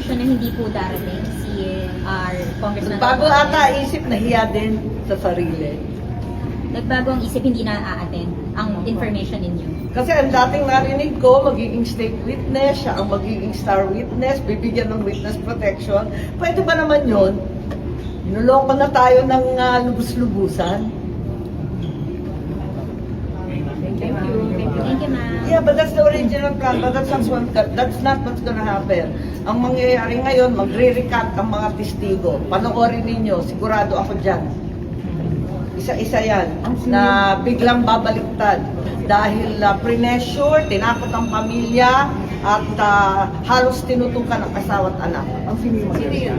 confirmation na hindi po darating si Congressman Bago Romualdez. ata isip, nahiya din sa sarili. Nagbago ang isip, hindi na a-attend ang information ninyo. Kasi ang dating narinig ko, magiging state witness, siya ang magiging star witness, bibigyan ng witness protection. Pwede ba naman yun? Nuloko na tayo ng lubus-lubusan. Thank you, ma'am. Yeah, but that's the original plan. But that's not what's gonna happen. Ang mangyayari ngayon, magre-recant ang mga testigo. Panoorin ninyo, sigurado ako dyan. Isa-isa yan, na biglang babaliktad. Dahil premature, tinakot ang pamilya, at halos tinutukan ang asawa at anak. Sino yun?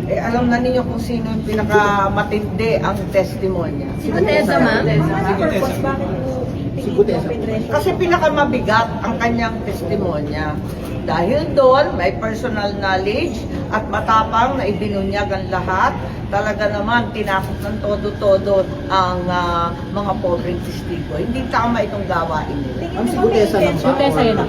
Eh, alam na ninyo kung sino yung pinakamatindi ang testimonya. Si Gutesa, ma'am. Kasi pinakamabigat ang kanyang testimonya. Dahil doon, may personal knowledge at matapang na ibinunyag ang lahat. Talaga naman, tinakot ng todo-todo ang mga pobreng testigo. Hindi tama itong gawain nila. Ang sigutesa lang ba? Gutesa yun.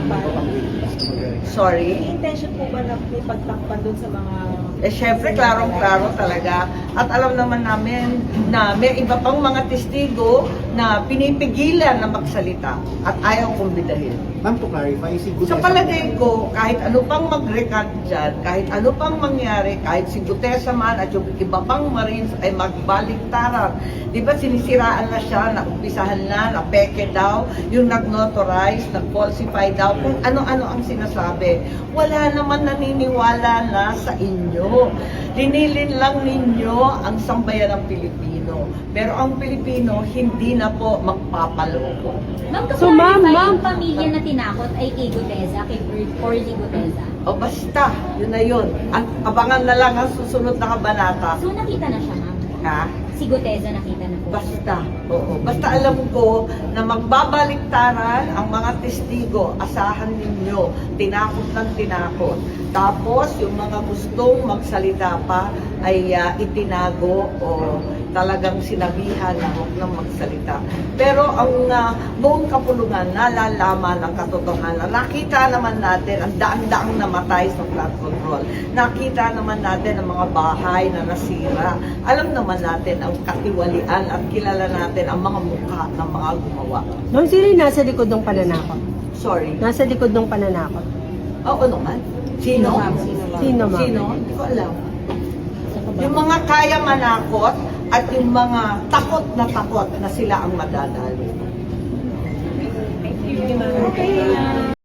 Sorry. May intention po ba na may pagtakpan doon sa mga... Eh, syempre, klarong-klaro talaga. At alam naman namin na may iba pang mga testigo na pinipigilan na magsalita at ayaw kumbidahin. Ma'am, to clarify, si Gutesa. Sa palagay ko, kahit ano pang mag-recant dyan, kahit ano pang mangyari, kahit si Gutesa man at yung iba pang Marines ay magbaliktaran. Di ba sinisiraan na siya, naumpisahan na peke daw, yung nag-notarize, nag-falsify daw, kung ano-ano ang sinasabi. Wala naman naniniwala na sa inyo. Linilin lang ninyo ang sambayan ng Pilipino. Pero ang Pilipino, hindi na po magpapaloko. Ma'am, So, ma'am, yung pamilya na tinakot ay kay Gutesa, kay Orly Gutesa. O basta, yun na yun. Abangan na lang ang susunod na kabanata. So nakita na siya, ma'am. Ha? Si Gutesa nakita na po. Basta, oo. Basta alam ko na magbabaliktaran ang mga testigo, asahan ninyo, tinakot ng tinakot. Tapos, yung mga gustong magsalita pa ay itinago o talagang sinabihan na huwag nang magsalita. Pero ang buong kapulungan, nalalaman ang katotohanan. Nakita naman natin ang daang-daang namatay sa flood control. Nakita naman natin ang mga bahay na nasira. Alam naman natin ang katiwalian at kilala natin ang mga mukha ng mga gumawa. Ma'am, sino yung nasa likod ng pananakot? Sorry. Nasa likod ng pananakot? Oo naman. Sino? Sino, ma'am? Sino? Hindi ko alam. Yung mga kaya manakot at yung mga takot na sila ang madadali. Okay.